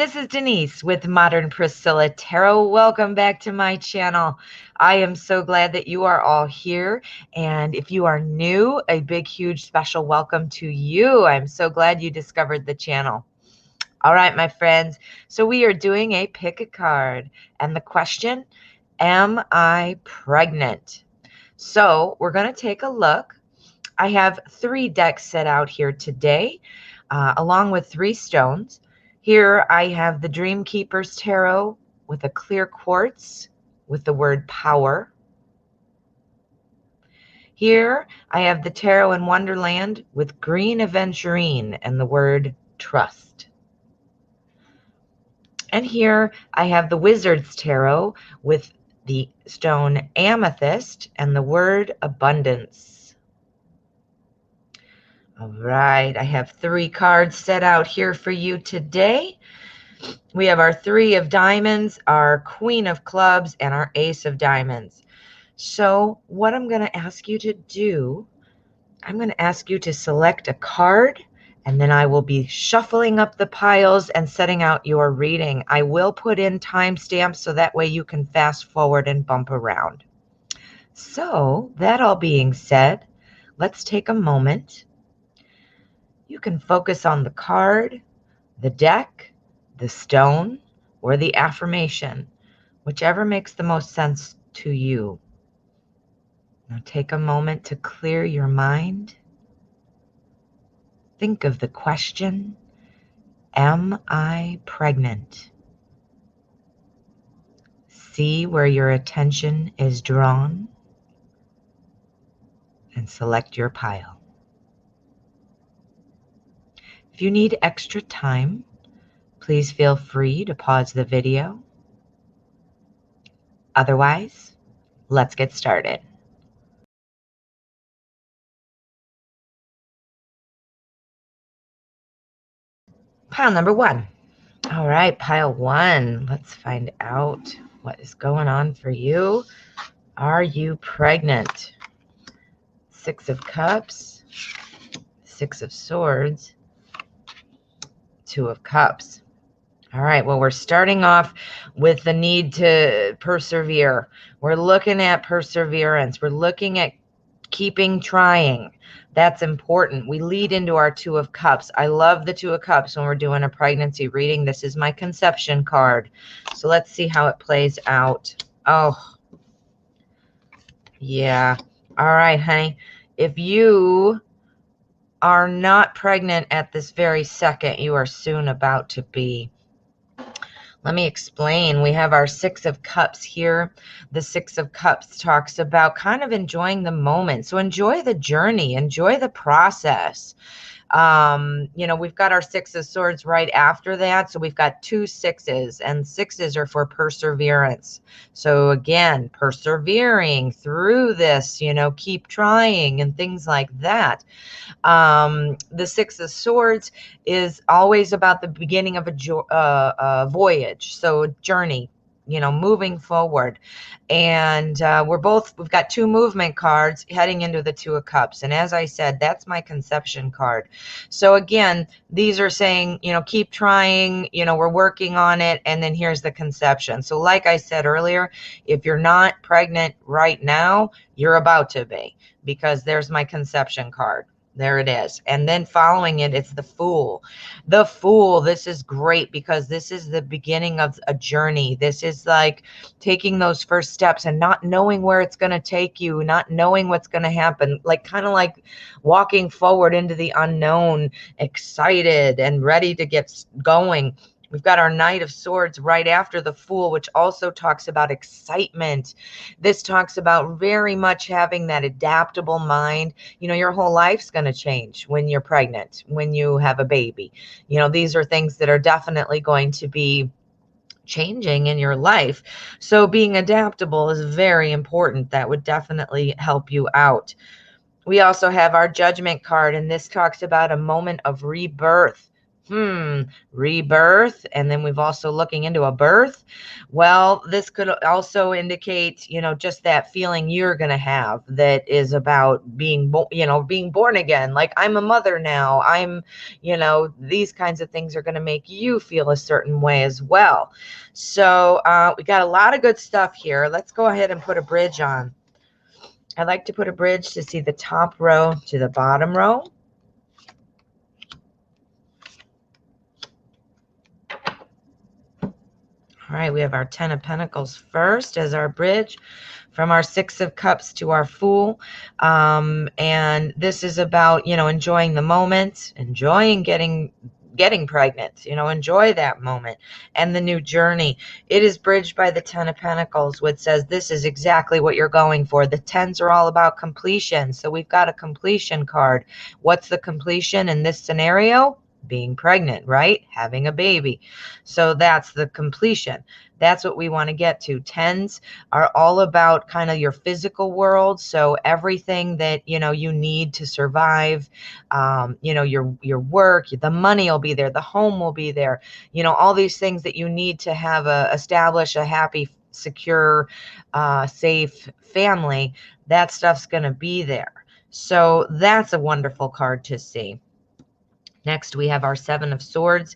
this is Denise with Modern Priscilla Tarot. Welcome back to my channel. I am so glad that you are all here. And if you are new, a big, huge, special welcome to you. I'm so glad you discovered the channel. All right, my friends. So we are doing a pick a card. And the question, am I pregnant? So we're going to take a look. I have 3 decks set out here today, along with 3 stones. Here I have the Dream Keeper's Tarot with a clear quartz with the word power. Here I have the Tarot in Wonderland with green aventurine and the word trust. And here I have the Wizard's Tarot with the stone amethyst and the word abundance. All right, I have 3 cards set out here for you today. We have our 3 of diamonds, our Queen of clubs, and our Ace of diamonds. So what I'm going to ask you to do, I'm going to ask you to select a card, and then I will be shuffling up the piles and setting out your reading. I will put in timestamps so that way you can fast forward and bump around. So that all being said, let's take a moment. You can focus on the card, the deck, the stone, or the affirmation, whichever makes the most sense to you. Now take a moment to clear your mind. Think of the question, am I pregnant? See where your attention is drawn and select your pile. If you need extra time, please feel free to pause the video. Otherwise, let's get started. Pile number 1. All right, pile 1. Let's find out what is going on for you. Are you pregnant? 6 of Cups, 6 of Swords, 2 of Cups. All right, well, we're starting off with the need to persevere. We're looking at perseverance. We're looking at keeping trying. That's important. We lead into our 2 of Cups. I love the 2 of Cups when we're doing a pregnancy reading. This is my conception card. So let's see how it plays out. Oh, yeah. All right, honey. If you are not pregnant at this very second, you are soon about to be. Let me explain. We have our 6 of Cups here. The 6 of Cups talks about kind of enjoying the moment. So enjoy the journey, enjoy the process. We've got our 6 of Swords right after that. So we've got 2 6s, and 6s are for perseverance. So again, persevering through this, keep trying and things like that. The 6 of Swords is always about the beginning of a voyage. So a journey, moving forward. And we've got 2 movement cards heading into the 2 of Cups. And as I said, that's my conception card. So again, these are saying, keep trying, we're working on it. And then here's the conception. So like I said earlier, if you're not pregnant right now, you're about to be, because there's my conception card. There it is. And then following it, it's the Fool. The Fool, this is great because this is the beginning of a journey. This is like taking those first steps and not knowing where it's going to take you, not knowing what's going to happen, kind of like walking forward into the unknown, excited and ready to get going. We've got our Knight of Swords right after the Fool, which also talks about excitement. This talks about very much having that adaptable mind. Your whole life's going to change when you're pregnant, when you have a baby. These are things that are definitely going to be changing in your life. So being adaptable is very important. That would definitely help you out. We also have our Judgment card, and this talks about a moment of rebirth. Rebirth. And then we've also looking into a birth. Well, this could also indicate, just that feeling you're going to have that is about being, being born again. Like, I'm a mother now. These kinds of things are going to make you feel a certain way as well. So we got a lot of good stuff here. Let's go ahead and put a bridge on. I like to put a bridge to see the top row to the bottom row. All right, we have our 10 of Pentacles first as our bridge from our 6 of Cups to our Fool. And this is about, enjoying the moment, enjoying getting pregnant, enjoy that moment and the new journey. It is bridged by the 10 of Pentacles, which says this is exactly what you're going for. The 10s are all about completion. So we've got a completion card. What's the completion in this scenario? Being pregnant, right? Having a baby. So that's the completion. That's what we want to get to. 10s are all about kind of your physical world. So everything that, you need to survive, your work, the money will be there, the home will be there, all these things that you need to have establish a happy, secure, safe family. That stuff's going to be there. So that's a wonderful card to see. Next, we have our 7 of Swords,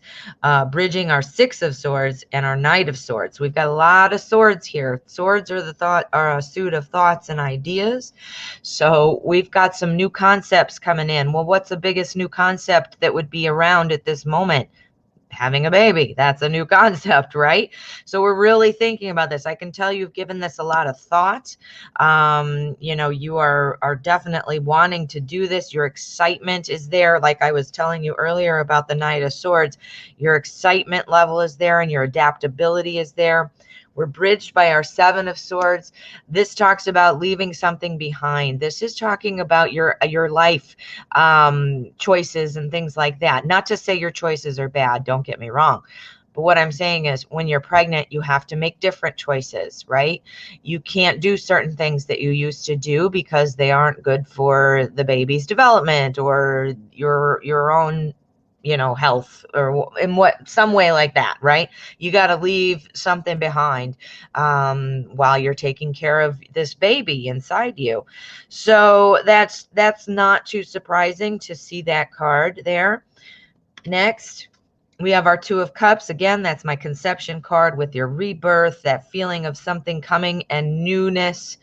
bridging our 6 of Swords and our Knight of Swords. We've got a lot of swords here. Swords are a suit of thoughts and ideas. So we've got some new concepts coming in. Well, what's the biggest new concept that would be around at this moment? Having a baby. That's a new concept, right? So we're really thinking about this. I can tell you've given this a lot of thought. You are definitely wanting to do this. Your excitement is there. Like I was telling you earlier about the Knight of Swords, your excitement level is there and your adaptability is there. We're bridged by our 7 of Swords. This talks about leaving something behind. This is talking about your life choices and things like that. Not to say your choices are bad, don't get me wrong. But what I'm saying is when you're pregnant, you have to make different choices, right? You can't do certain things that you used to do because they aren't good for the baby's development or your own health or in some way like that, right? You got to leave something behind while you're taking care of this baby inside you. So that's not too surprising to see that card there. Next, we have our 2 of Cups. Again, that's my conception card with your rebirth, that feeling of something coming and newness,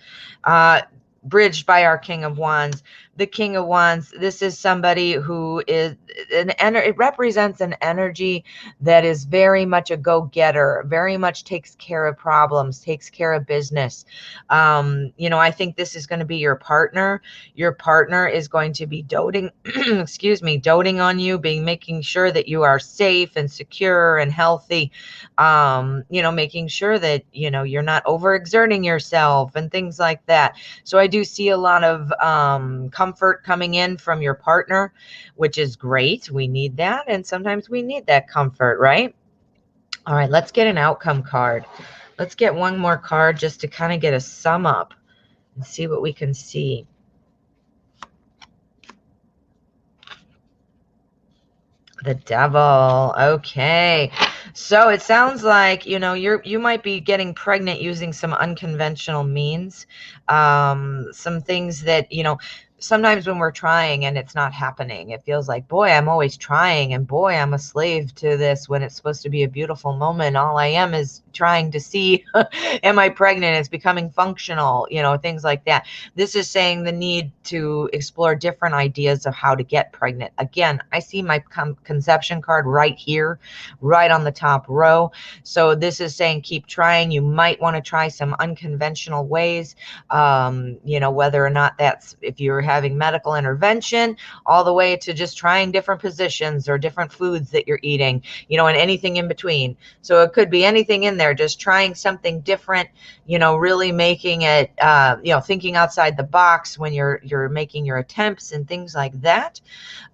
bridged by our King of Wands. The King of Wands, this is somebody who is it represents an energy that is very much a go-getter, very much takes care of problems, takes care of business. I think this is going to be your partner. Your partner is going to be doting, doting on you, making sure that you are safe and secure and healthy. Making sure that, you're not overexerting yourself and things like that. So I do see a lot of comfort coming in from your partner, which is great. We need that. And sometimes we need that comfort, right? All right, let's get an outcome card. Let's get one more card just to kind of get a sum up and see what we can see. The Devil. Okay. So it sounds like, you might be getting pregnant using some unconventional means. Some things that, sometimes when we're trying and it's not happening, it feels like, boy, I'm always trying, and boy, I'm a slave to this when it's supposed to be a beautiful moment. All I am is trying to see, am I pregnant? It's becoming functional, things like that. This is saying the need to explore different ideas of how to get pregnant. Again, I see my conception card right here, right on the top row. So this is saying keep trying. You might want to try some unconventional ways, whether or not that's if you're having medical intervention, all the way to just trying different positions or different foods that you're eating, and anything in between. So it could be anything in there, just trying something different, really making it, thinking outside the box when you're making your attempts and things like that.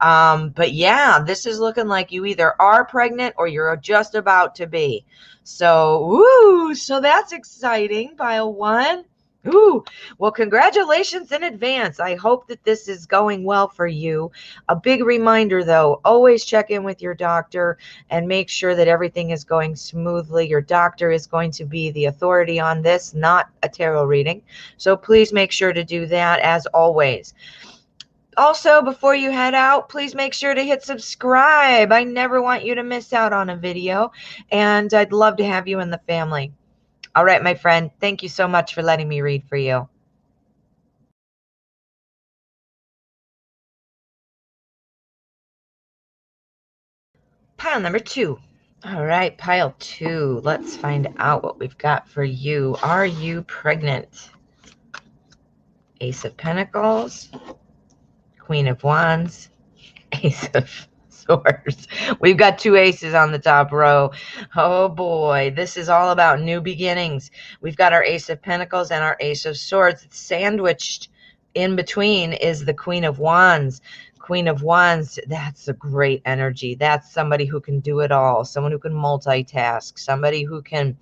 But yeah, this is looking like you either are pregnant or you're just about to be. So, woo, so that's exciting, pile one. Ooh, well, congratulations in advance. I hope that this is going well for you. A big reminder, though, always check in with your doctor and make sure that everything is going smoothly. Your doctor is going to be the authority on this, not a tarot reading. So please make sure to do that as always. Also, before you head out, please make sure to hit subscribe. I never want you to miss out on a video, and I'd love to have you in the family. All right, my friend, thank you so much for letting me read for you. Pile number 2. All right, pile 2. Let's find out what we've got for you. Are you pregnant? Ace of Pentacles, Queen of Wands, Ace of Swords. We've got 2 aces on the top row. Oh boy, this is all about new beginnings. We've got our Ace of Pentacles and our Ace of Swords. Sandwiched in between is the Queen of Wands. Queen of Wands, that's a great energy. That's somebody who can do it all, someone who can multitask, somebody who can,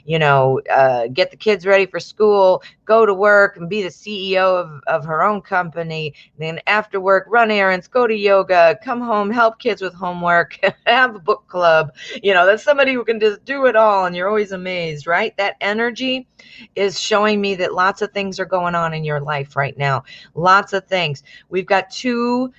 get the kids ready for school, go to work and be the CEO of her own company. Then after work, run errands, go to yoga, come home, help kids with homework, have a book club. That's somebody who can just do it all, and you're always amazed, right? That energy is showing me that lots of things are going on in your life right now. Lots of things. We've got 2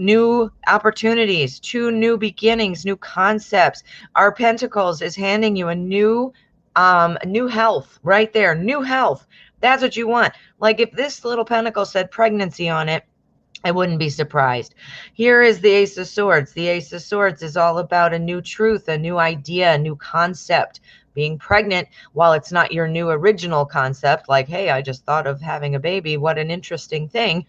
new opportunities, 2 new beginnings, new concepts. Our Pentacles is handing you a new health right there. New health. That's what you want. Like if this little pentacle said pregnancy on it, I wouldn't be surprised. Here is the Ace of Swords. The Ace of Swords is all about a new truth, a new idea, a new concept. Being pregnant, while it's not your new original concept, like, hey, I just thought of having a baby, what an interesting thing.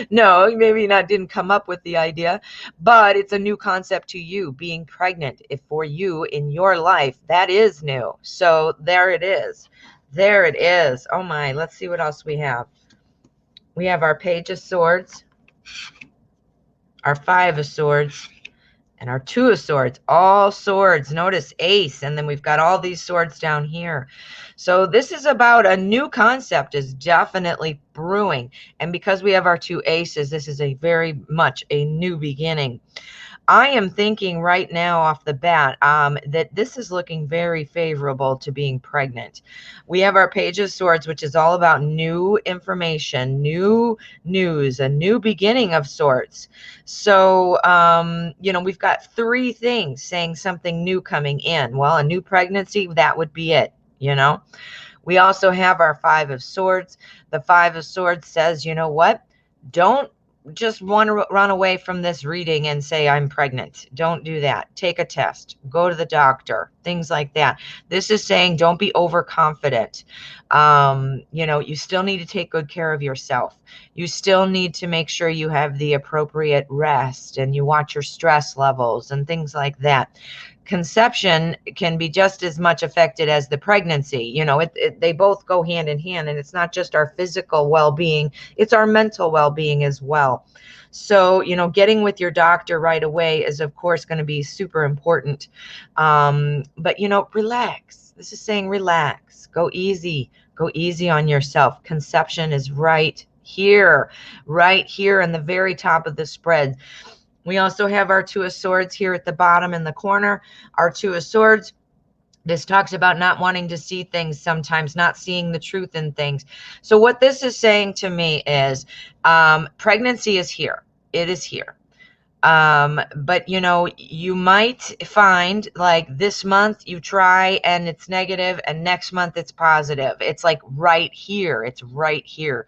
No, maybe not didn't come up with the idea, but it's a new concept to you, being pregnant. If for you in your life, that is new. So there it is. There it is. Oh my, let's see what else we have. We have our Page of Swords, our 5 of Swords, and our 2 of Swords. All swords. Notice ace. And then we've got all these swords down here. So this is about a new concept is definitely brewing. And because we have our 2 aces, this is a very much a new beginning. I am thinking right now off the bat that this is looking very favorable to being pregnant. We have our Page of Swords, which is all about new information, new news, a new beginning of sorts. So, we've got 3 things saying something new coming in. Well, a new pregnancy, that would be it, We also have our 5 of Swords. The 5 of Swords says, you know what? Don't just want to run away from this reading and say I'm pregnant. Don't do that. Take a test, go to the doctor, things like that. This is saying don't be overconfident. You still need to take good care of yourself. You still need to make sure you have the appropriate rest and you watch your stress levels and things like that. Conception can be just as much affected as the pregnancy. They both go hand in hand, and it's not just our physical well-being, it's our mental well-being as well. So, getting with your doctor right away is, of course, going to be super important. But, relax. This is saying relax. Go easy. Go easy on yourself. Conception is right here in the very top of the spread. We also have our 2 of Swords here at the bottom in the corner. Our 2 of Swords, this talks about not wanting to see things sometimes, not seeing the truth in things. So what this is saying to me is pregnancy is here. It is here. But you might find like this month you try and it's negative and next month it's positive. It's like right here. It's right here.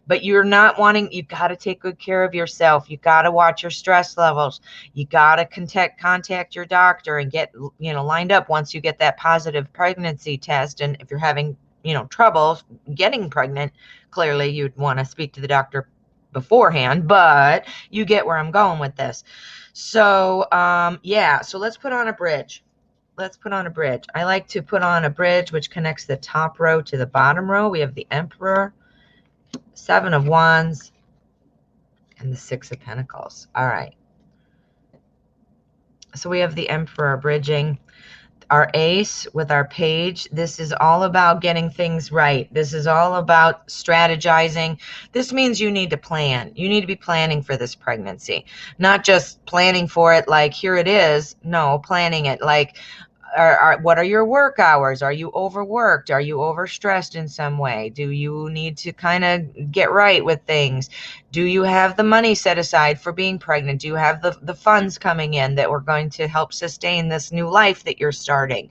But you're not wanting, you got to take good care of yourself. You got to watch your stress levels. You got to contact your doctor and get, lined up once you get that positive pregnancy test. And if you're having, trouble getting pregnant, clearly you'd want to speak to the doctor beforehand, but you get where I'm going with this. So, so let's put on a bridge. Let's put on a bridge. I like to put on a bridge which connects the top row to the bottom row. We have the Emperor, 7 of Wands, and the 6 of Pentacles. All right. So we have the Emperor bridging. our ace with our page. This is all about getting things right. This is all about strategizing. This means you need to plan. You need to be planning for this pregnancy, not just planning for it like here it is. No, planning it like, what are your work hours? Are you overworked? Are you overstressed in some way? Do you need to kind of get right with things? Do you have the money set aside for being pregnant? Do you have the funds coming in that were going to help sustain this new life that you're starting?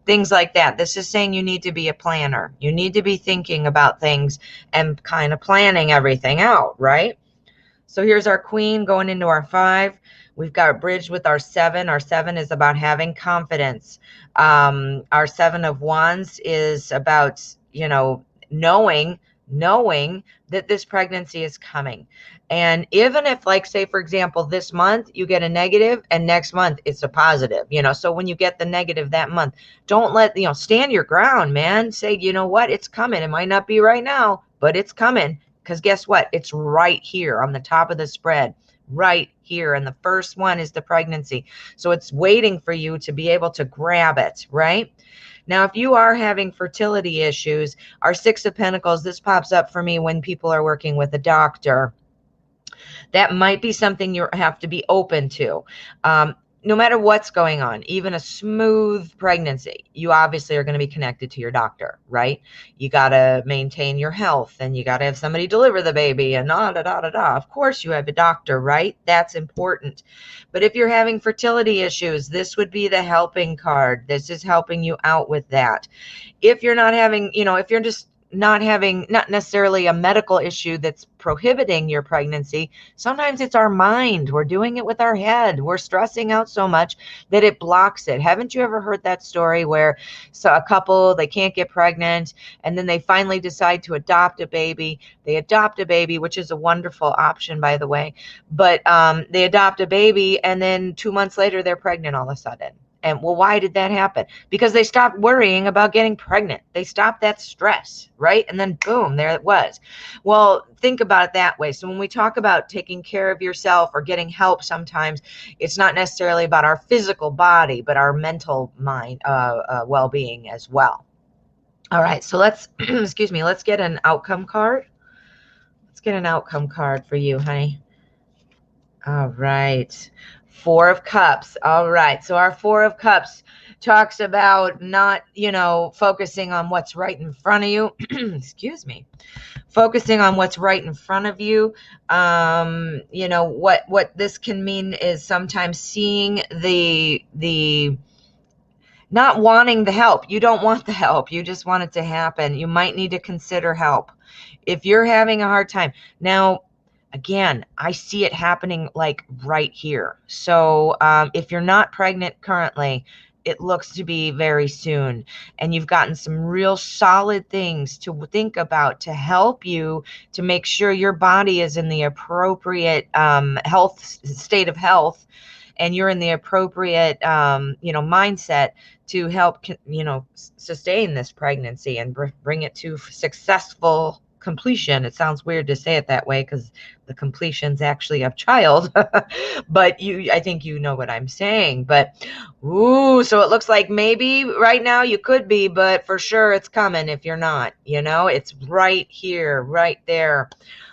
Things like that. This is saying you need to be a planner. You need to be thinking about things and kind of planning everything out, right? So here's our queen going into our 5. We've got a bridge with our 7. Our 7 is about having confidence. Our 7 of wands is about, knowing that this pregnancy is coming. And even if, like, say, for example, this month you get a negative and next month it's a positive, so when you get the negative that month, don't let, stand your ground, man. Say, you know what, it's coming. It might not be right now, but it's coming. Because guess what? It's right here on the top of the spread, right here. And the first one is the pregnancy. So it's waiting for you to be able to grab it, right? Now, if you are having fertility issues, our 6 of Pentacles, this pops up for me when people are working with a doctor. That might be something you have to be open to. No matter what's going on, even a smooth pregnancy, you obviously are going to be connected to your doctor, right? You got to maintain your health, and you got to have somebody deliver the baby, and Of course you have a doctor, right? That's important. But if you're having fertility issues, this would be the helping card. This is helping you out with that. If you're not having, if you're just not necessarily a medical issue that's prohibiting your pregnancy, sometimes it's our mind. We're doing it with our head. We're stressing out so much that it blocks it. Haven't you ever heard that story where a couple, they can't get pregnant, and then they finally decide to adopt a baby. They adopt a baby, which is a wonderful option, by the way, but they adopt a baby, and then 2 months later they're pregnant all of a sudden. And well, why did that happen? Because they stopped worrying about getting pregnant. They stopped that stress, right? And then boom, there it was. Well, think about it that way. So when we talk about taking care of yourself or getting help, sometimes it's not necessarily about our physical body, but our mental mind, well-being as well. All right, so let's, excuse me, let's get an outcome card. Let's get an outcome card for you, honey. All right. 4 of Cups. All right. So our 4 of Cups talks about not, focusing on what's right in front of you. Excuse me. Focusing on what's right in front of you. What this can mean is sometimes seeing the not wanting the help. You don't want the help. You just want it to happen. You might need to consider help if you're having a hard time. Now, again, I see it happening like right here. So if you're not pregnant currently, it looks to be very soon. And you've gotten some real solid things to think about to help you to make sure your body is in the appropriate state of health. And you're in the appropriate, mindset to help, sustain this pregnancy and bring it to successful completion. It sounds weird to say it that way because the completion's actually a child, but I think you know what I'm saying. But so it looks like maybe right now you could be, but for sure it's coming if you're not. It's right here, right there.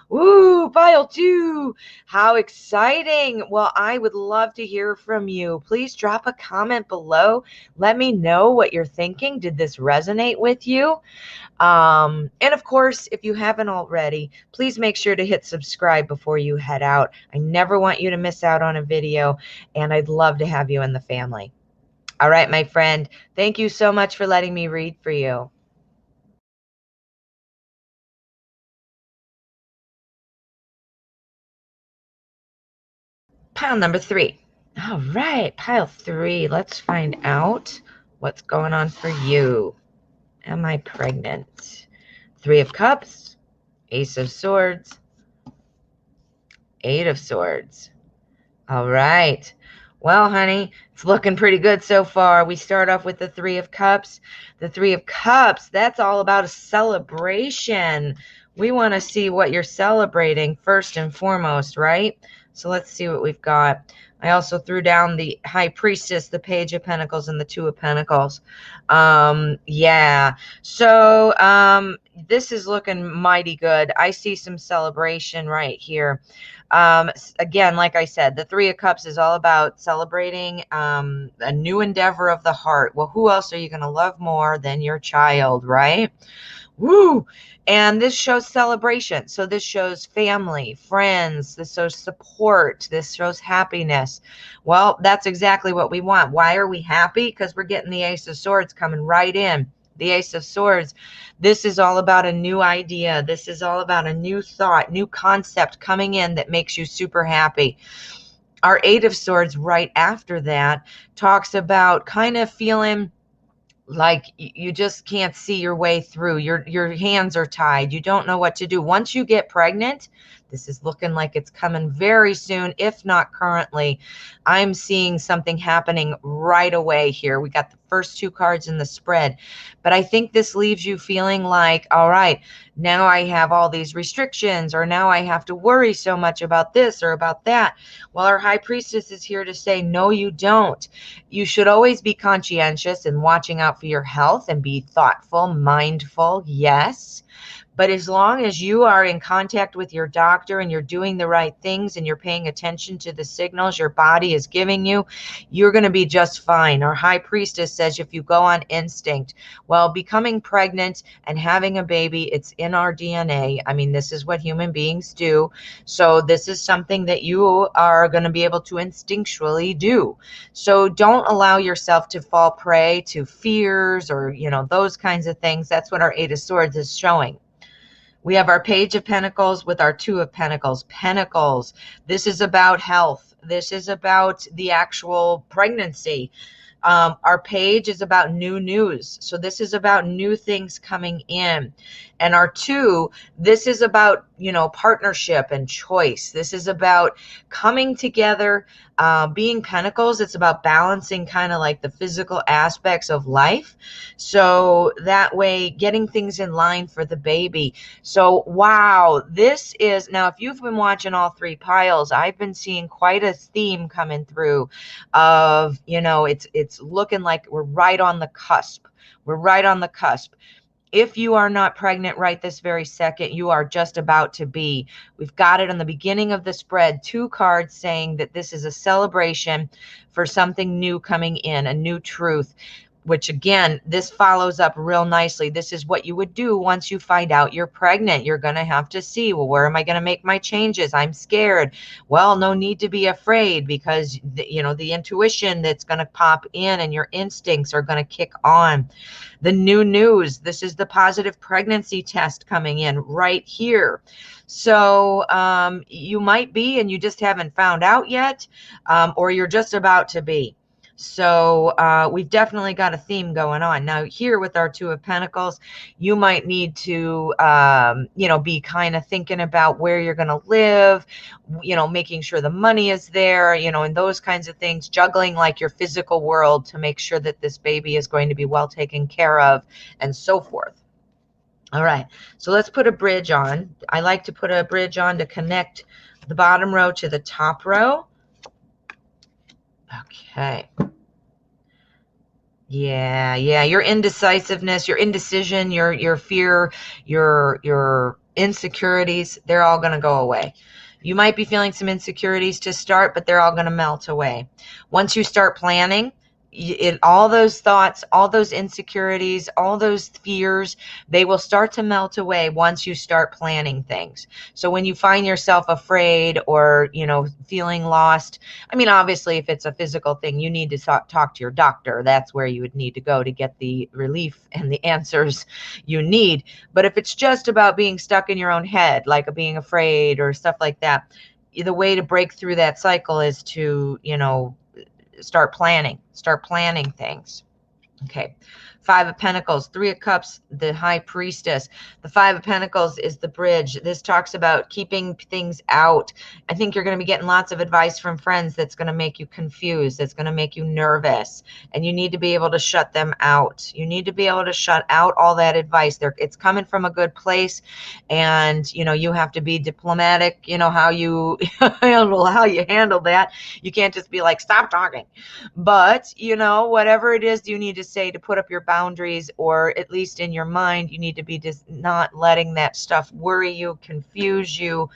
Pile 2. How exciting. Well, I would love to hear from you. Please drop a comment below. Let me know what you're thinking. Did this resonate with you? And of course, if you haven't already, please make sure to hit subscribe before you head out. I never want you to miss out on a video, and I'd love to have you in the family. All right, my friend. Thank you so much for letting me read for you. Pile number 3. All right, pile 3. Let's find out what's going on for you. Am I pregnant? 3 of Cups, Ace of Swords, 8 of Swords. All right. Well, honey, it's looking pretty good so far. We start off with the 3 of Cups. The 3 of Cups, that's all about a celebration. We want to see what you're celebrating first and foremost, right? So let's see what we've got. I also threw down the High Priestess, the Page of Pentacles, and the Two of Pentacles. Yeah. So this is looking mighty good. I see some celebration right here. Again, like I said, the Three of Cups is all about celebrating a new endeavor of the heart. Well, who else are you going to love more than your child, right? Woo! And this shows celebration. So this shows family, friends. This shows support. This shows happiness. Well, that's exactly what we want. Why are we happy? Because we're getting the Ace of Swords coming right in. The Ace of Swords. This is all about a new idea. This is all about a new thought, new concept coming in that makes you super happy. Our Eight of Swords right after that talks about kind of feeling like you just can't see your way through. Your hands are tied. You don't know what to do. Once you get pregnant, this is looking like it's coming very soon, if not currently. I'm seeing something happening right away here. We got the first two cards in the spread, but I think this leaves you feeling like, all right, now I have all these restrictions, or now I have to worry so much about this or about that. Well, our High Priestess is here to say, no, you don't. You should always be conscientious and watching out for your health and be thoughtful, mindful, yes. But as long as you are in contact with your doctor and you're doing the right things and you're paying attention to the signals your body is giving you, you're going to be just fine. Our High Priestess says if you go on instinct, well, becoming pregnant and having a baby, it's in our DNA. I mean, this is what human beings do. So this is something that you are going to be able to instinctually do. So don't allow yourself to fall prey to fears or, those kinds of things. That's what our Eight of Swords is showing. We have our Page of Pentacles with our Two of Pentacles. Pentacles. This is about health. This is about the actual pregnancy. Our Page is about new news. So this is about new things coming in. And our Two, this is about, partnership and choice. This is about coming together, being Pentacles. It's about balancing kind of like the physical aspects of life. So that way, getting things in line for the baby. So, wow, this is, now if you've been watching all three piles, I've been seeing quite a theme coming through of, it's looking like we're right on the cusp. We're right on the cusp. If you are not pregnant right this very second, you are just about to be. We've got it in the beginning of the spread, two cards saying that this is a celebration for something new coming in, a new truth, which again, this follows up real nicely. This is what you would do once you find out you're pregnant. You're going to have to see, well, where am I going to make my changes? I'm scared. Well, no need to be afraid, because the intuition that's going to pop in and your instincts are going to kick on. The new news, this is the positive pregnancy test coming in right here. So you might be, and you just haven't found out yet, or you're just about to be. So we've definitely got a theme going on. Now here with our Two of Pentacles, you might need to, be kind of thinking about where you're going to live, making sure the money is there, and those kinds of things, juggling like your physical world to make sure that this baby is going to be well taken care of and so forth. All right, so let's put a bridge on. I like to put a bridge on to connect the bottom row to the top row. Okay. Yeah, your indecisiveness, your indecision, your fear, your insecurities, they're all going to go away. You might be feeling some insecurities to start, but they're all going to melt away. Once you start planning, all those thoughts, all those insecurities, all those fears, they will start to melt away once you start planning things. So when you find yourself afraid or, feeling lost, I mean, obviously, if it's a physical thing, you need to talk to your doctor. That's where you would need to go to get the relief and the answers you need. But if it's just about being stuck in your own head, like being afraid or stuff like that, the way to break through that cycle is to, start planning things. Okay. Five of Pentacles, Three of Cups, the High Priestess. The Five of Pentacles is the bridge. This talks about keeping things out. I think you're going to be getting lots of advice from friends that's going to make you confused, that's going to make you nervous, and you need to be able to shut them out. You need to be able to shut out all that advice. It's coming from a good place, and you have to be diplomatic. How you handle that. You can't just be like, stop talking. But whatever it is you need to say to put up your boundaries, or at least in your mind, you need to be just not letting that stuff worry you, confuse you,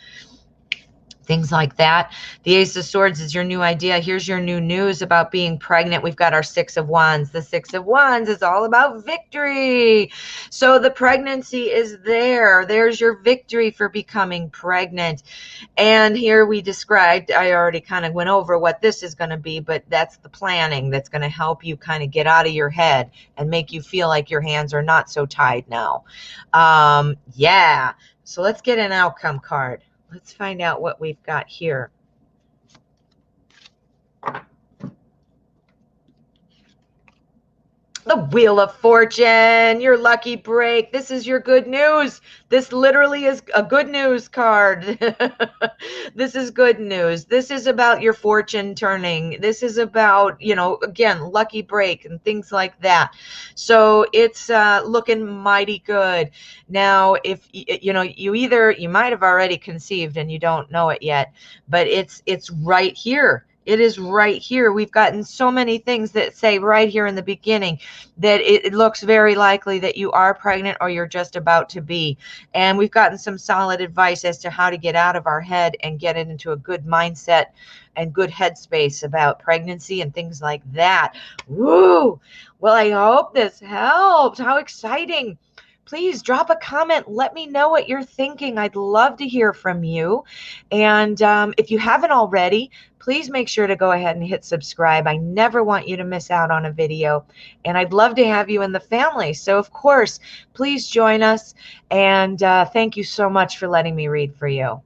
things like that. The Ace of Swords is your new idea. Here's your new news about being pregnant. We've got our Six of Wands. The Six of Wands is all about victory. So the pregnancy is there. There's your victory for becoming pregnant. And here we described, I already kind of went over what this is going to be, but that's the planning that's going to help you kind of get out of your head and make you feel like your hands are not so tied now. Yeah. So let's get an outcome card. Let's find out what we've got here. The Wheel of Fortune, your lucky break. This is your good news. This literally is a good news card. This is good news. This is about your fortune turning. This is about, again, lucky break and things like that. So it's looking mighty good. Now, if, you might have already conceived and you don't know it yet, but it's right here. It is right here. We've gotten so many things that say right here in the beginning that it looks very likely that you are pregnant or you're just about to be. And we've gotten some solid advice as to how to get out of our head and get it into a good mindset and good headspace about pregnancy and things like that. Woo! Well, I hope this helped. How exciting. Please drop a comment. Let me know what you're thinking. I'd love to hear from you. And if you haven't already, please make sure to go ahead and hit subscribe. I never want you to miss out on a video. And I'd love to have you in the family. So, of course, please join us. And thank you so much for letting me read for you.